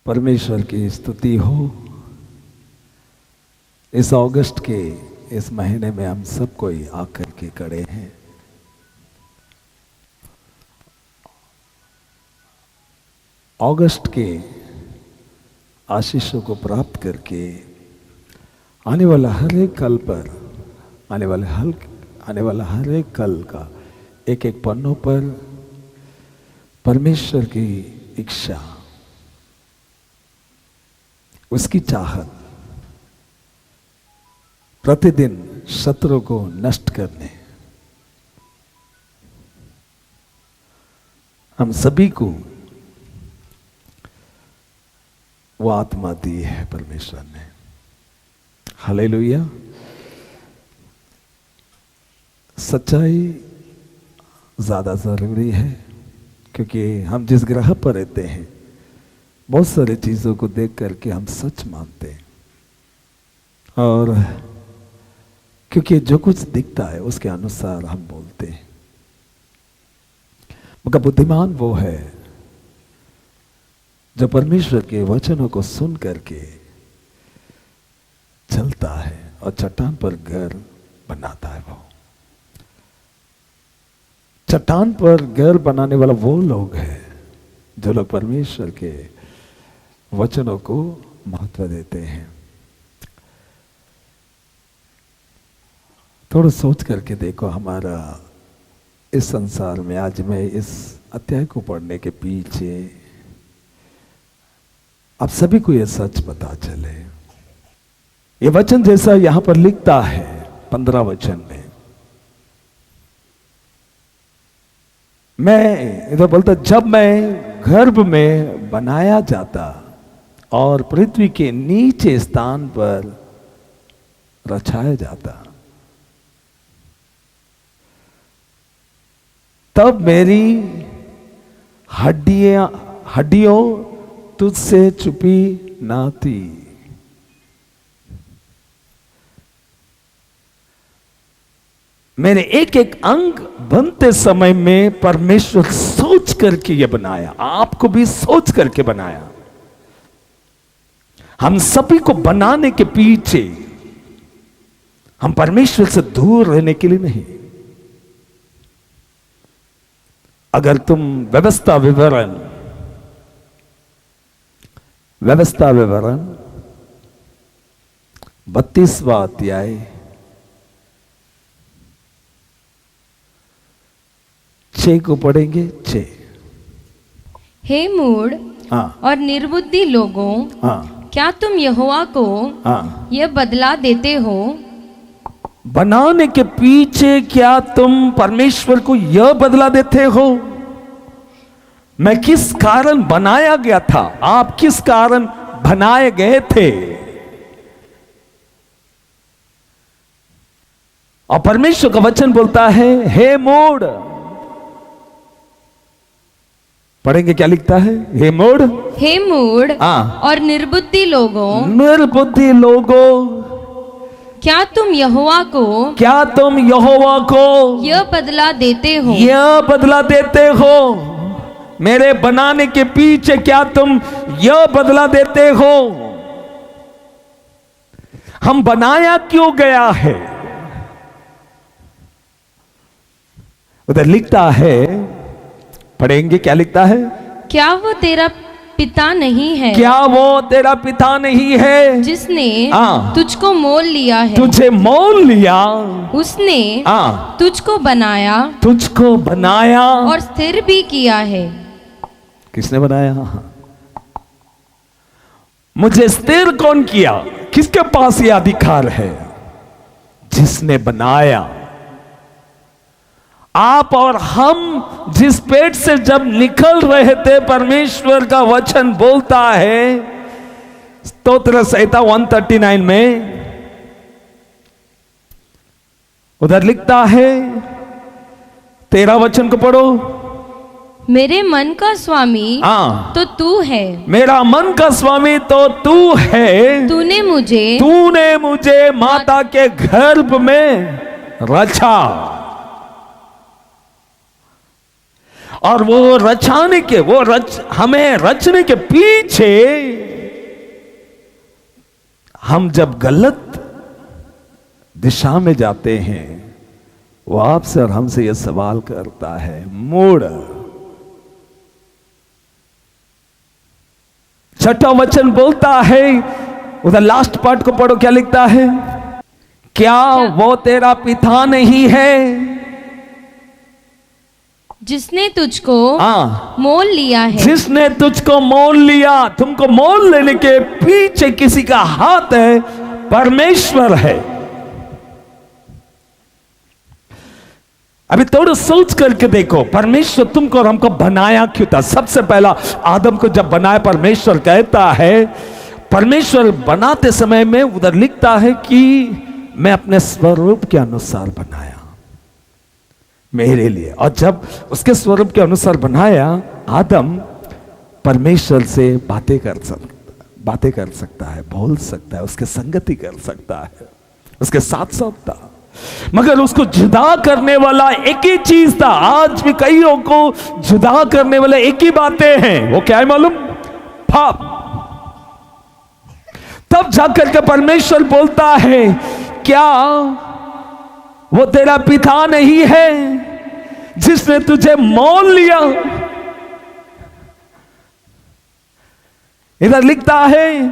परमेश्वर की स्तुति हो। इस अगस्त के इस महीने में हम सब कोई आकर के खड़े हैं। अगस्त के आशीषों को प्राप्त करके आने वाला हर एक कल पर आने वाला हर एक कल का एक एक पन्नों पर परमेश्वर की इच्छा, उसकी चाहत प्रतिदिन शत्रु को नष्ट करने हम सभी को वो आत्मा दी है परमेश्वर ने। हालेलुया। सच्चाई ज्यादा जरूरी है, क्योंकि हम जिस ग्रह पर रहते हैं बहुत सारी चीजों को देख करके हम सच मानते हैं, और क्योंकि जो कुछ दिखता है उसके अनुसार हम बोलते हैं। मगर बुद्धिमान वो है जो परमेश्वर के वचनों को सुन करके चलता है और चट्टान पर घर बनाता है। वो चट्टान पर घर बनाने वाला वो लोग हैं जो लोग परमेश्वर के वचनों को महत्व देते हैं। थोड़ा सोच करके देखो, हमारा इस संसार में आज मैं इस अध्याय को पढ़ने के पीछे आप सभी को यह सच पता चले। ये वचन जैसा यहां पर लिखता है 15 वचन में, मैं इधर बोलता, जब मैं गर्भ में बनाया जाता और पृथ्वी के नीचे स्थान पर रचाया जाता, तब मेरी हड्डियों तुझसे छुपी ना थी। मैंने एक एक अंग बनते समय में परमेश्वर सोच करके ये बनाया, आपको भी सोच करके बनाया। हम सभी को बनाने के पीछे हम परमेश्वर से दूर रहने के लिए नहीं। अगर तुम व्यवस्था विवरण 32वां अध्याय 6 को पढ़ेंगे। 6, हे मूढ़ और निर्बुद्धि लोगों, क्या तुम यहोवा को यह बदला देते हो? बनाने के पीछे क्या तुम परमेश्वर को यह बदला देते हो? मैं किस कारण बनाया गया था, आप किस कारण बनाए गए थे? और परमेश्वर का वचन बोलता है, हे मूढ़, पढ़ेंगे क्या लिखता है? हे मूढ़ और निर्बुद्धि लोगों, क्या तुम यहोवा को यह बदला देते हो? मेरे बनाने के पीछे क्या तुम यह बदला देते हो? हम बनाया क्यों गया है? उधर लिखता है, पढ़ेंगे क्या लिखता है? क्या वो तेरा पिता नहीं है? क्या वो तेरा पिता नहीं है जिसने तुझको मोल लिया है? तुझे मोल लिया, उसने तुझको बनाया और स्थिर भी किया है। किसने बनाया? मुझे स्थिर कौन किया? किसके पास यह अधिकार है? जिसने बनाया। आप और हम जिस पेट से जब निकल रहे थे, परमेश्वर का वचन बोलता है स्तोत्र संहिता 139 में, उधर लिखता है, 13 वचन को पढ़ो। मेरे मन का स्वामी तो तू है। मेरा मन का स्वामी तो तू है। तूने मुझे माता के गर्भ में रचा और वो रचाने के हमें रचने के पीछे हम जब गलत दिशा में जाते हैं, वो आपसे और हमसे यह सवाल करता है, मूढ़। छठा वचन बोलता है, उधर लास्ट पार्ट को पढ़ो, क्या लिखता है? क्या वो तेरा पिता नहीं है जिसने तुझको मोल लिया है? जिसने तुझको मोल लिया। तुमको मोल लेने के पीछे किसी का हाथ है, परमेश्वर है। अभी थोड़ा सोच करके देखो, परमेश्वर तुमको और हमको बनाया क्यों था? सबसे पहला आदम को जब बनाया, परमेश्वर कहता है, परमेश्वर बनाते समय में उधर लिखता है कि मैं अपने स्वरूप के अनुसार बनाया मेरे लिए। और जब उसके स्वरूप के अनुसार बनाया, आदम परमेश्वर से बातें कर सकता है, बोल सकता है, उसके संगति कर सकता है, उसके साथ साथ था। मगर उसको जुदा करने वाला एक ही चीज था। आज भी कईयों को जुदा करने वाले एक ही बातें हैं, वो क्या है मालूम? पाप। तब जाकर के परमेश्वर बोलता है, क्या वो तेरा पिता नहीं है जिसने तुझे मोल लिया? इधर लिखता है,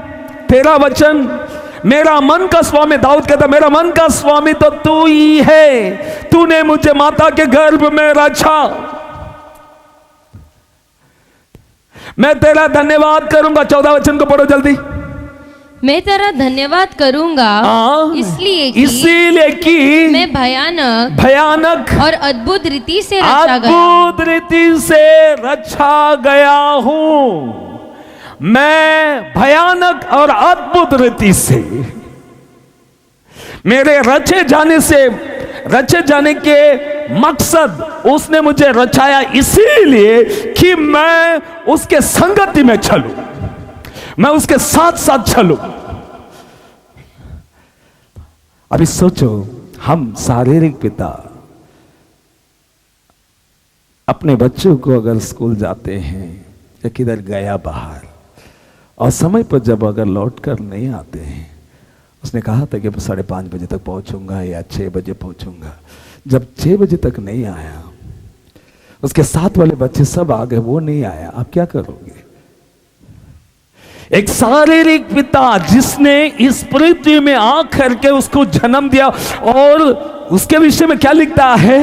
तेरा वचन मेरा मन का स्वामी, दाऊद कहता, मेरा मन का स्वामी तो तू ही है, तूने मुझे माता के गर्भ में रचा। मैं तेरा धन्यवाद करूंगा। 14 वचन को पढ़ो जल्दी। मैं तेरा धन्यवाद करूंगा इसलिए कि मैं भयानक और अद्भुत रीति से रचा गया हूं। मैं भयानक और अद्भुत रीति से, मेरे रचे जाने के मकसद, उसने मुझे रचाया इसीलिए कि मैं उसके संगति में चलूं, मैं उसके साथ साथ चलूं। अभी सोचो, हम शारीरिक पिता अपने बच्चों को अगर स्कूल जाते हैं या किधर गया बाहर, और समय पर जब अगर लौट कर नहीं आते हैं, उसने कहा था कि 5:30 बजे तक पहुंचूंगा या 6 बजे पहुंचूंगा, जब 6 बजे तक नहीं आया, उसके साथ वाले बच्चे सब आ गए, वो नहीं आया, आप क्या करोगे? एक शारीरिक पिता जिसने इस पृथ्वी में आकर के उसको जन्म दिया, और उसके विषय में क्या लिखता है?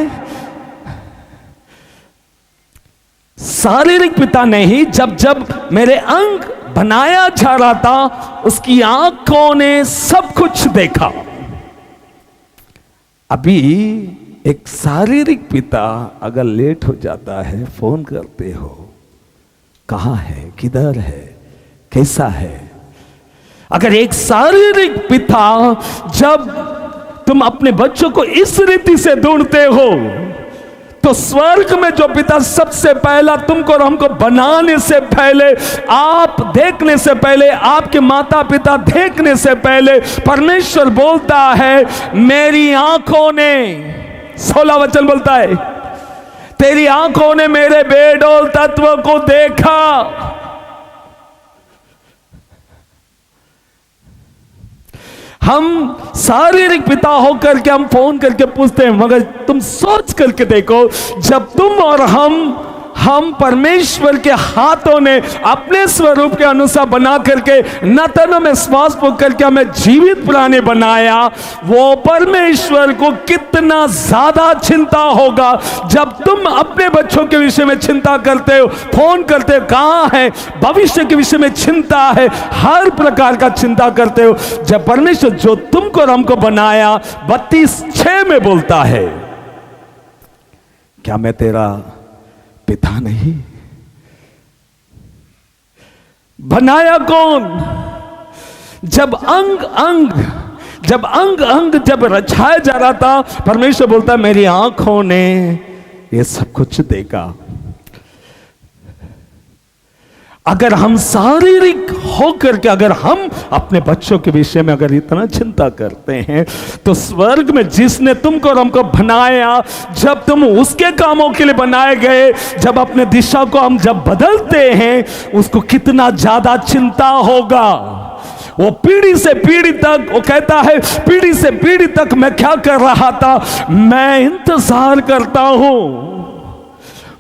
शारीरिक पिता नहीं, जब मेरे अंग बनाया जा रहा था, उसकी आंखों ने सब कुछ देखा। अभी एक शारीरिक पिता अगर लेट हो जाता है, फोन करते हो, कहां है, किधर है, कैसा है? अगर एक शारीरिक पिता, जब तुम अपने बच्चों को इस रीति से ढूंढते हो, तो स्वर्ग में जो पिता सबसे पहला तुमको और हमको बनाने से पहले, आप देखने से पहले, आपके माता पिता देखने से पहले, परमेश्वर बोलता है, मेरी आंखों ने, 16 वचन बोलता है, तेरी आंखों ने मेरे बेडौल तत्व को देखा। हम शारीरिक पिता होकर के हम फोन करके पूछते हैं, मगर तुम सोच करके देखो, जब तुम और हम परमेश्वर के हाथों ने अपने स्वरूप के अनुसार बना करके न तन में श्वास फूंक करके हमें जीवित प्राणी बनाया, वो परमेश्वर को कितना ज्यादा चिंता होगा जब तुम अपने बच्चों के विषय में चिंता करते हो, फोन करते हो, कहां है, भविष्य के विषय में चिंता है, हर प्रकार का चिंता करते हो। जब परमेश्वर जो तुमको और हमको बनाया, 32:6 में बोलता है, क्या मैं तेरा पिता नहीं? बनाया कौन? जब अंग अंग जब रचाया जा रहा था, परमेश्वर बोलता है, मेरी आंखों ने ये सब कुछ देखा। अगर हम शारीरिक होकर के, अगर हम अपने बच्चों के विषय में अगर इतना चिंता करते हैं, तो स्वर्ग में जिसने तुमको और हमको बनाया, जब तुम उसके कामों के लिए बनाए गए, जब अपने दिशा को हम जब बदलते हैं, उसको कितना ज्यादा चिंता होगा। वो पीढ़ी से पीढ़ी तक, वो कहता है पीढ़ी से पीढ़ी तक मैं क्या कर रहा था, मैं इंतजार करता हूं।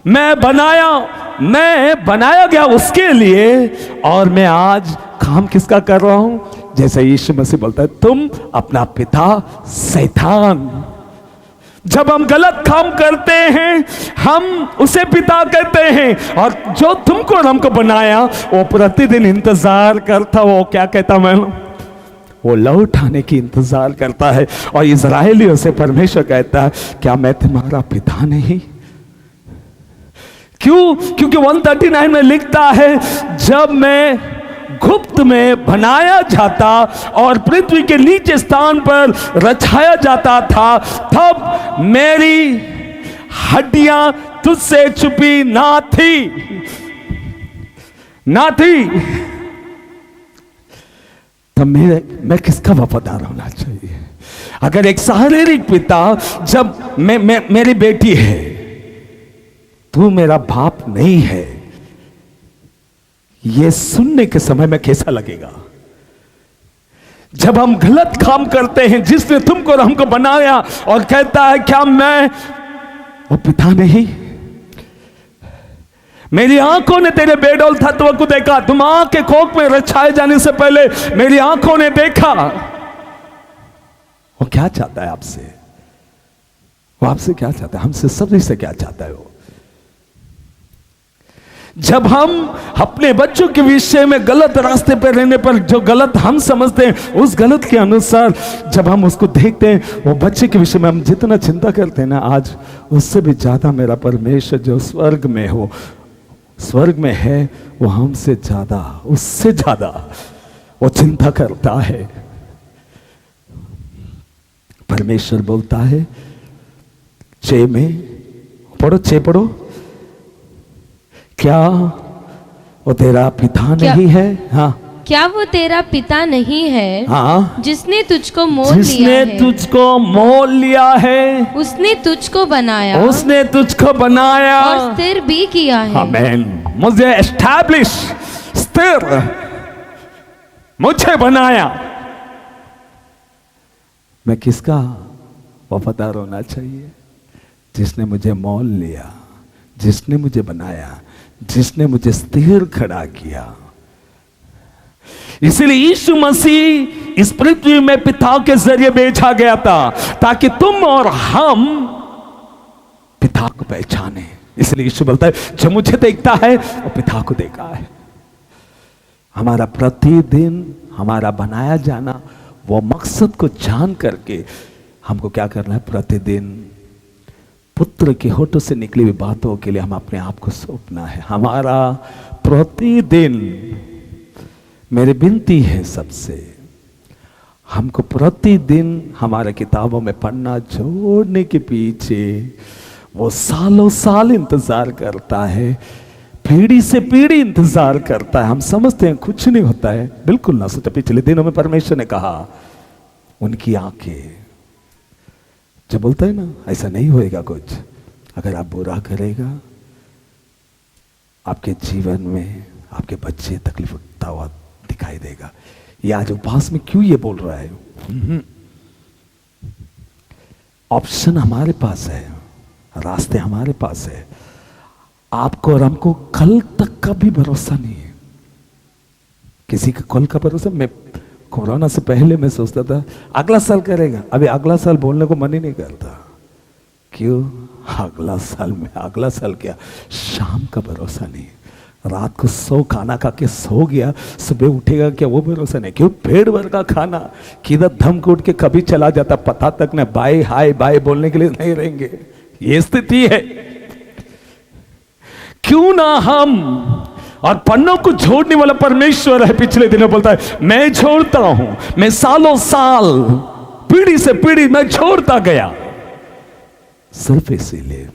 मैं बनाया गया उसके लिए, और मैं आज काम किसका कर रहा हूं? जैसे यीशु मसीह बोलता है, तुम अपना पिता शैतान। जब हम गलत काम करते हैं, हम उसे पिता कहते हैं, और जो तुमको और हमको बनाया वो प्रतिदिन इंतजार करता। वो क्या कहता? मैं वो लौट आने की इंतजार करता है। और इजराइलियों से परमेश्वर कहता है, क्या मैं तुम्हारा पिता नहीं? क्यों? क्योंकि 139 में लिखता है, जब मैं गुप्त में बनाया जाता और पृथ्वी के नीचे स्थान पर रचाया जाता था, तब मेरी हड्डियां तुझसे छुपी ना थी। तब मैं किसका वफादार होना चाहिए? अगर एक शारीरिक पिता, जब मेरी बेटी है, तू मेरा बाप नहीं है, ये सुनने के समय में कैसा लगेगा? जब हम गलत काम करते हैं, जिसने तुमको और हमको बनाया, और कहता है क्या मैं वो पिता नहीं? मेरी आंखों ने तेरे बेडौल तत्व को देखा। तुम आंख के कोख में रचाए जाने से पहले मेरी आंखों ने देखा। वो क्या चाहता है आपसे? वो आपसे क्या चाहता है? हमसे सभी से क्या चाहता है वो? जब हम अपने बच्चों के विषय में गलत रास्ते पर रहने पर, जो गलत हम समझते हैं, उस गलत के अनुसार जब हम उसको देखते हैं, वो बच्चे के विषय में हम जितना चिंता करते हैं ना, आज उससे भी ज्यादा मेरा परमेश्वर जो स्वर्ग में हो, स्वर्ग में है, वो हमसे ज्यादा, उससे ज्यादा वो चिंता करता है। परमेश्वर बोलता है 6 में पढ़ो, क्या वो तेरा पिता नहीं है? हाँ, क्या वो तेरा पिता नहीं है? हाँ, जिसने तुझको मोल लिया है, जिसने तुझको मोल लिया है, उसने तुझको बनाया, और स्थिर भी किया है। आमीन। मुझे एस्टैब्लिश, स्थिर, मुझे बनाया। मैं किसका वफादार होना चाहिए? जिसने मुझे मोल लिया, जिसने मुझे बनाया, जिसने मुझे स्थिर खड़ा किया। इसलिए यीशु मसीह इस पृथ्वी में पिता के जरिए भेजा गया था, ताकि तुम और हम पिता को पहचाने। इसलिए यीशु बोलता है, जो मुझे देखता है वो पिता को देखा है। हमारा प्रतिदिन हमारा बनाया जाना, वो मकसद को जान करके हमको क्या करना है? प्रतिदिन पुत्र के होठों से निकली हुई बातों के लिए हम अपने आप को सौंपना है। हमारा प्रतिदिन, मेरी विनती है सबसे, हमको प्रतिदिन हमारे किताबों में पढ़ना छोड़ने के पीछे वो सालों साल इंतजार करता है, पीढ़ी से पीढ़ी इंतजार करता है। हम समझते हैं कुछ नहीं होता है, बिल्कुल ना सोचा। पिछले दिनों में परमेश्वर ने कहा, उनकी आंखें, जब बोलता है ना, ऐसा नहीं होएगा कुछ। अगर आप बुरा करेगा, आपके जीवन में आपके बच्चे तकलीफ उठता हुआ दिखाई देगा। ये आज उपवास में क्यों ये बोल रहा है? ऑप्शन हमारे पास है, रास्ते हमारे पास है। आपको और हमको कल तक का भी भरोसा नहीं है। किसी का कल का भरोसा? मैं कोरोना से पहले मैं सोचता था अगला साल करेगा, अभी अगला साल बोलने को मन ही नहीं करता। क्यों? अगला साल क्या, शाम का भरोसा नहीं। रात को खाना खा के सो गया, सुबह उठेगा क्या, वो भरोसा नहीं। क्यों? पेट भर का खाना, किधर धमक उठ के कभी चला जाता पता तक न। बाय हाय बाय बोलने के लिए नहीं रहेंगे, ये स्थिति है। क्यों ना हम, और पन्नों को छोड़ने वाला परमेश्वर है। पिछले दिनों बोलता है, मैं छोड़ता हूं, मैं सालों साल, पीढ़ी से पीढ़ी मैं छोड़ता गया, सिर्फ इसीलिए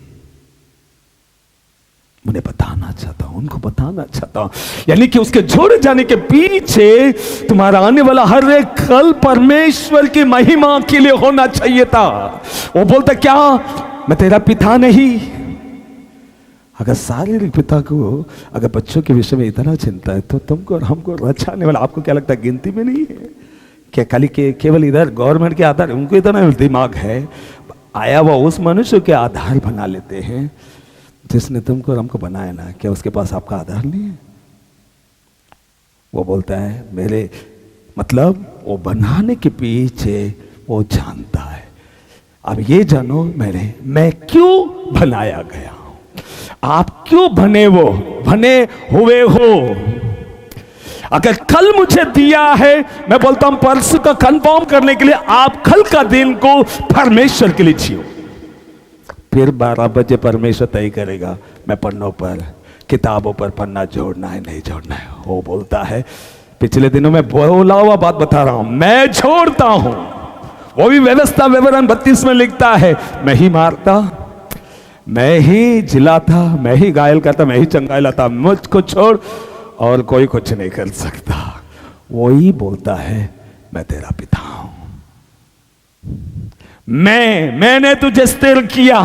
उन्हें बताना चाहता हूं, उनको बताना चाहता हूं, यानी कि उसके छोड़े जाने के पीछे तुम्हारा आने वाला हर एक कल परमेश्वर की महिमा के लिए होना चाहिए था। वो बोलता क्या, मैं तेरा पिता नहीं? अगर शारीरिक पिता को, अगर बच्चों के विषय में इतना चिंता है, तो तुमको और हमको रचाने वाला आपको क्या लगता है गिनती में नहीं है क्या? खाली केवल इधर गवर्नमेंट के आधार, उनको इतना दिमाग है, आया हुआ उस मनुष्य के आधार बना लेते हैं जिसने तुमको और हमको बनाया ना। क्या उसके पास आपका आधार नहीं है? वो बोलता है मेरे मतलब वो बनाने के पीछे वो जानता है। अब ये जानो मैं क्यों बनाया गया हूं, आप क्यों बने हुए हो। अगर कल मुझे दिया है, मैं बोलता हूं परसों का कंफर्म करने के लिए आप कल का दिन को परमेश्वर के लिए जियो। फिर 12 बजे परमेश्वर तय करेगा मैं पन्नों पर, किताबों पर पन्ना जोड़ना है नहीं जोड़ना है। वो बोलता है पिछले दिनों में बोला हुआ बात बता रहा हूं, मैं छोड़ता हूं। वो भी व्यवस्था विवरण 32 में लिखता है, मैं ही मारता, मैं ही जिलाता, मैं ही घायल करता, मैं ही चंगाई लाता, मुझको छोड़ और कोई कुछ नहीं कर सकता। वही बोलता है मैं तेरा पिता हूं, मैंने तुझे स्थिर किया,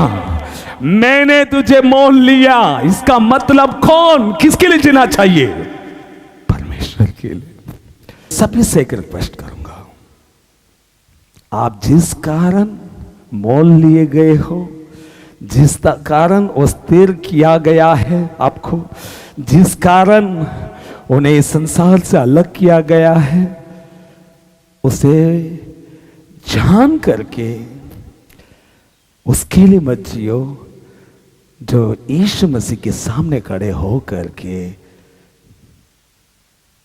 मैंने तुझे मोल लिया। इसका मतलब कौन, किसके लिए जीना चाहिए? परमेश्वर के लिए। सभी से एक रिक्वेस्ट करूंगा, आप जिस कारण मोल लिए गए हो, जिस कारण वो स्थिर किया गया है आपको, जिस कारण उन्हें इस संसार से अलग किया गया है, उसे जान करके उसके लिए मत जियो जो यीशु मसीह के सामने खड़े हो करके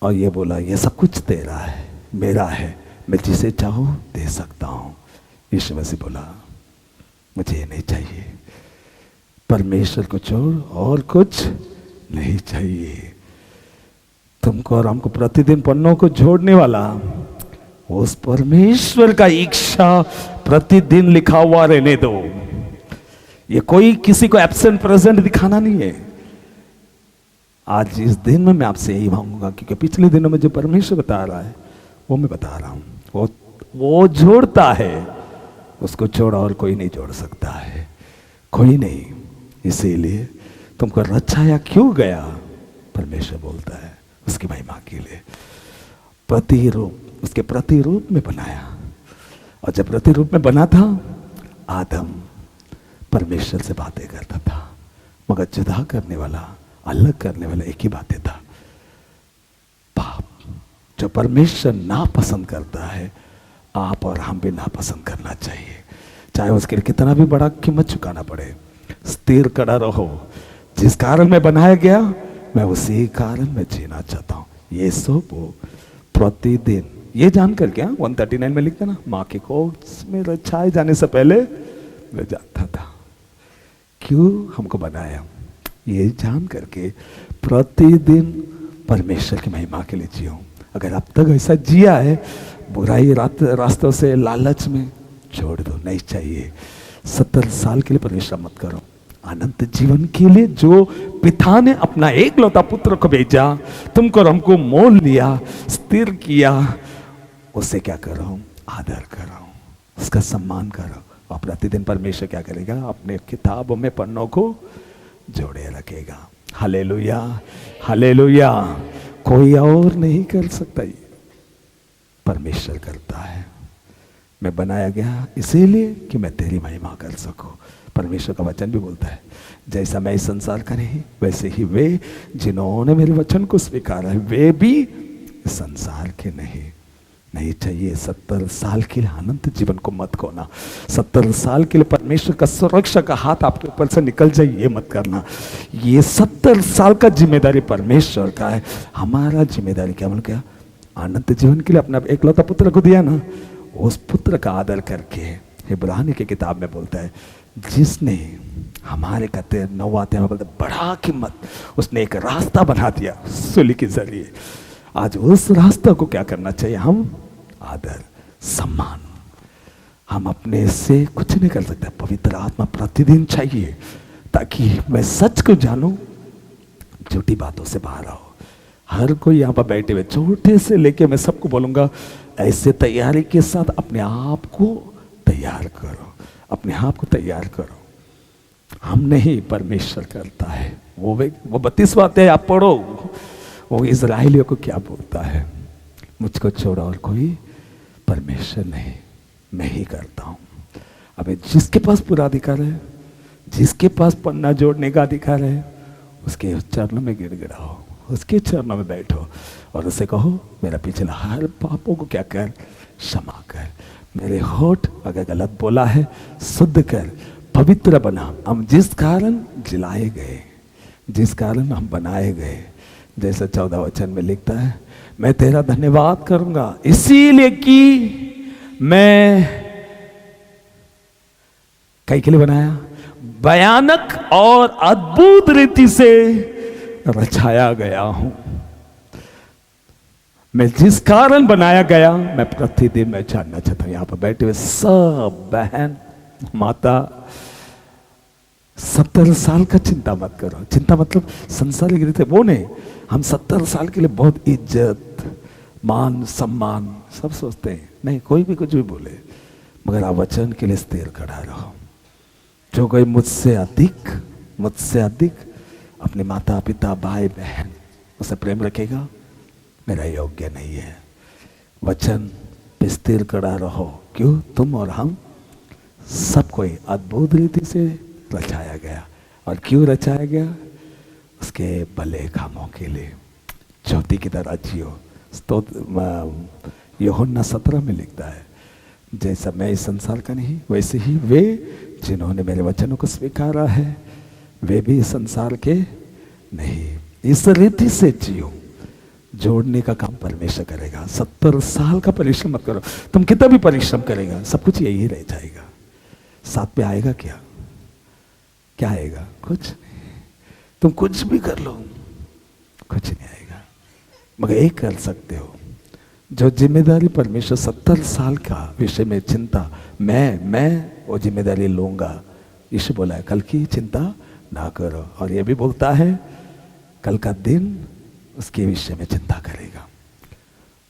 और ये बोला ये सब कुछ तेरा है, मेरा है, मैं जिसे चाहूं दे सकता हूं। यीशु मसीह बोला मुझे ये नहीं चाहिए, परमेश्वर को छोड़ और कुछ नहीं चाहिए। तुमको और हमको प्रतिदिन पन्नों को जोड़ने वाला उस परमेश्वर का इच्छा प्रतिदिन लिखा हुआ रहने दो। ये कोई किसी को एब्सेंट प्रेजेंट दिखाना नहीं है। आज इस दिन में मैं आपसे यही मांगूंगा, क्योंकि पिछले दिनों में जो परमेश्वर बता रहा है वो मैं बता रहा हूं। वो जोड़ता है, उसको छोड़ा और कोई नहीं जोड़ सकता है, कोई नहीं। इसीलिए तुमको रचाया क्यों गया, परमेश्वर बोलता है उसकी महिमा के लिए। प्रतिरूप, उसके प्रतिरूप में बनाया, और जब प्रतिरूप में बना था, आदम परमेश्वर से बातें करता था, मगर जुदा करने वाला, अलग करने वाला एक ही बातें था, पाप। जो परमेश्वर नापसंद करता है, आप और हम भी नापसंद करना चाहिए, चाहे उसके लिए कितना भी बड़ा कीमत चुकाना पड़े। स्थिर खड़ा रहो, जिस कारण में बनाया गया मैं उसी कारण में जीना चाहता हूं। ये सब वो प्रतिदिन ये जानकर, क्या 139 में लिखता ना, माँ के कोख में रचाए जाने से पहले मैं जानता था क्यों हमको बनाया। ये जान करके प्रतिदिन परमेश्वर की महिमा के लिए जियो। अगर अब तक ऐसा जिया है, बुराई रास्तों से, लालच में, छोड़ दो, नहीं चाहिए। 70 साल के लिए परमेश्वर मत करो, अनंत जीवन के लिए जो पिता ने अपना एकलौता पुत्र को भेजा, तुमको और हमको मोल लिया, स्थिर किया, उससे क्या करो, आदर करो, उसका सम्मान करो। और प्रतिदिन परमेश्वर क्या करेगा, अपने किताबों में पन्नों को जोड़े रखेगा। Hallelujah, hallelujah. कोई और नहीं कर सकता, ये परमेश्वर करता है। मैं बनाया गया इसीलिए कि मैं तेरी महिमा कर सकूं। परमेश्वर का वचन भी बोलता है, जैसा मैं इस संसार का नहीं, वैसे ही वे जिन्होंने मेरे वचन को स्वीकारा है, वे भी इस संसार के नहीं चाहिए। 70 साल के लिए अनंत जीवन को मत खोना। 70 साल के लिए परमेश्वर का सुरक्षा का हाथ आपके ऊपर से निकल जाए, ये मत करना। ये 70 साल का जिम्मेदारी परमेश्वर का है। हमारा जिम्मेदारी क्या, मतलब क्या, अनंत जीवन के लिए अपना एकलौता पुत्र को दिया ना, उस पुत्र का आदर करके, इब्रानी की किताब में बोलता है, जिसने हमारे कहते 9 आते हैं बोलते बड़ा कीमत, उसने एक रास्ता बना दिया सूली के जरिए। आज उस रास्ता को क्या करना चाहिए, हम आदर, सम्मान। हम अपने से कुछ नहीं कर सकते, पवित्र आत्मा प्रतिदिन चाहिए ताकि मैं सच को जानूं, झूठी बातों से बाहर आओ। हर कोई यहाँ पर बैठे हुए, छोटे से लेके मैं सबको बोलूंगा, ऐसे तैयारी के साथ अपने आप को तैयार करो, अपने आप को तैयार करो। हम नहीं, परमेश्वर करता है। वो 32 बातें आप पढ़ो, वो इजराइलियों को क्या बोलता है, मुझको छोड़ा और कोई परमेश्वर नहीं, मैं ही करता हूं। अबे जिसके पास पूरा अधिकार है, जिसके पास पन्ना जोड़ने का अधिकार है, उसके चरणों में गिड़गिड़ाओ, उसके चरणों में बैठो और उसे कहो, मेरा पिछला हर पापों को क्या कर, क्षमा कर। मेरे होठ अगर गलत बोला है शुद्ध कर, पवित्र बना। हम जिस कारण जिलाए गए, जिस कारण हम बनाए गए, जैसे 14 वचन में लिखता है, मैं तेरा धन्यवाद करूंगा इसीलिए कि मैं कई के लिए बनाया, भयानक और अद्भुत रीति से रचाया गया हूं। मैं जिस कारण बनाया गया, मैं प्रतिदिन मैं जानना चाहता हूं। यहां पर बैठे हुए सब बहन माता, 70 साल का चिंता मत करो। चिंता मतलब संसारिक रीते वो नहीं, हम 70 साल के लिए बहुत इज्जत मान सम्मान सब सोचते हैं, नहीं कोई भी कुछ भी बोले, मगर आप वचन के लिए स्थिर खड़ा रहो। जो कोई मुझसे अधिक अपने माता पिता भाई बहन उसे प्रेम रखेगा, मेरा योग्य नहीं है। वचन पे स्थिर खड़ा रहो। क्यों? तुम और हम सब कोई अद्भुत रीति से रचाया गया। और क्यों रचाया गया? उसके भले कामों के लिए। ज्योति की तरह जियो। यूहन्ना 17 में लिखता है, जैसा मैं इस संसार का नहीं, वैसे ही वे जिन्होंने मेरे वचनों को स्वीकारा है, वे भी इस संसार के नहीं। इस रीति से जियो। जोड़ने का काम परमेश्वर करेगा। 70 साल का परिश्रम मत करो। तुम कितना भी परिश्रम करेगा, सब कुछ यही रह जाएगा। साथ में आएगा क्या? क्या आएगा? कुछ नहीं। तुम कुछ भी कर लो, कुछ नहीं आएगा। मगर एक कर सकते हो, जो जिम्मेदारी परमेश्वर 70 साल का विषय में चिंता, मैं वो जिम्मेदारी लूंगा। यीशु बोला है, कल की चिंता ना करो। और ये भी बोलता है, कल का दिन उसके विषय में चिंता करेगा।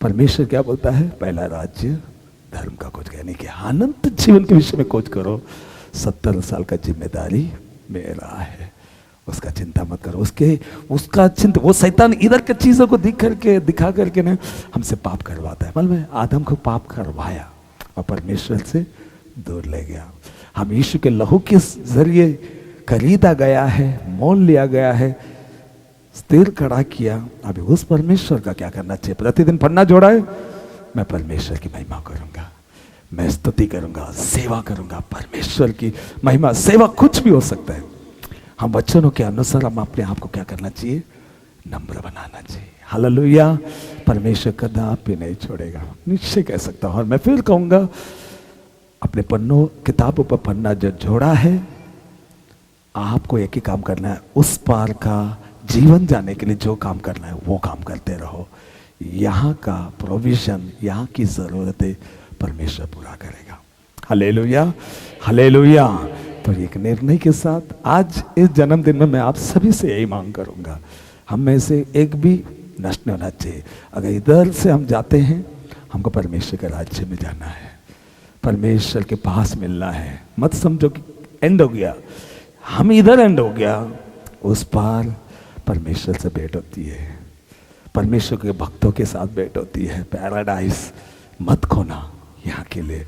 परमेश्वर क्या बोलता है? पहला राज्य धर्म का खोज, यानी कि अनंत जीवन के विषय में खोज करो। 70 साल का जिम्मेदारी मेरा है, उसका चिंता मत करो। उसका चिंता, वो शैतान इधर के चीजों को दिखा करके ना हमसे पाप करवाता है। मालूम है, आदम को पाप करवाया और परमेश्वर से दूर ले गया। हम यीशु के लहू के जरिए खरीदा गया है, मोल लिया गया है, स्थिर खड़ा किया। अभी उस परमेश्वर का क्या करना चाहिए? प्रतिदिन पन्ना जोड़ा है, मैं परमेश्वर की महिमा करूंगा, मैं स्तुति करूंगा, सेवा करूंगा। परमेश्वर की महिमा सेवा कुछ भी हो सकता है। हम वचनों के अनुसार हम अपने आप को क्या करना चाहिए? नम्र बनाना चाहिए। हालेलुया। परमेश्वर कदापि नहीं छोड़ेगा, निश्चय कह सकता हूं। और मैं फिर कहूंगा, अपने पन्नों किताबों पर पन्ना जो जोड़ा है, आपको एक ही काम करना है, उस पार का जीवन जाने के लिए जो काम करना है वो काम करते रहो। यहाँ का प्रोविजन, यहाँ की जरूरतें परमेश्वर पूरा करेगा। Hallelujah, hallelujah. तो एक निर्णय के साथ आज इस जन्मदिन में मैं आप सभी से यही मांग करूंगा, हम में से एक भी नष्ट नहीं होना चाहिए। अगर इधर से हम जाते हैं, हमको परमेश्वर के राज्य में जाना है, परमेश्वर के पास मिलना है। मत समझो कि एंड हो गया, हम इधर एंड हो गया, उस पार परमेश्वर से भेंट होती है, परमेश्वर के भक्तों के साथ भेंट होती है। पैराडाइज मत खोना यहाँ के लिए,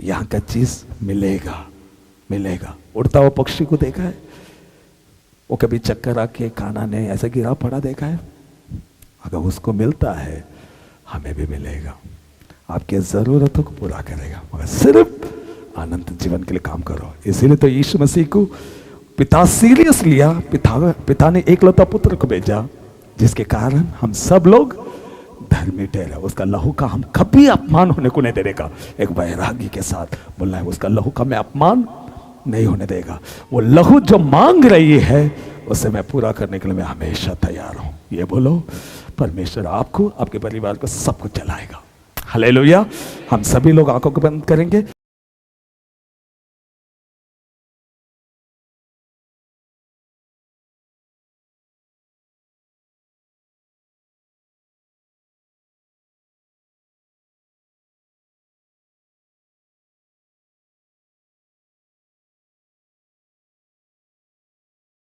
यहाँ का चीज मिलेगा, मिलेगा। उड़ता हुआ पक्षी को देखा है? वो कभी चक्कर आके काना ने ऐसा गिरा पड़ा देखा है? अगर उसको मिलता है, हमें भी मिलेगा। आपकी जरूरतों को पूरा करेगा, मगर सिर्फ अनंत जीवन के लिए काम करो। इसीलिए तो यीशु मसीह को पिता सीरियस लिया। पिता ने एकलौता पुत्र को भेजा, जिसके कारण हम सब लोग धर्मी ठहरे। उसका लहू का हम कभी अपमान होने को नहीं देगा। एक वैरागी के साथ बोलना है, उसका लहू का मैं अपमान नहीं होने देगा। वो लहू जो मांग रही है, उसे मैं पूरा करने के लिए मैं हमेशा तैयार हूं। ये बोलो, परमेश्वर आपको, आपके परिवार को, सबको चलाएगा। हालेलुया। हम सभी लोग आंखों को बंद करेंगे।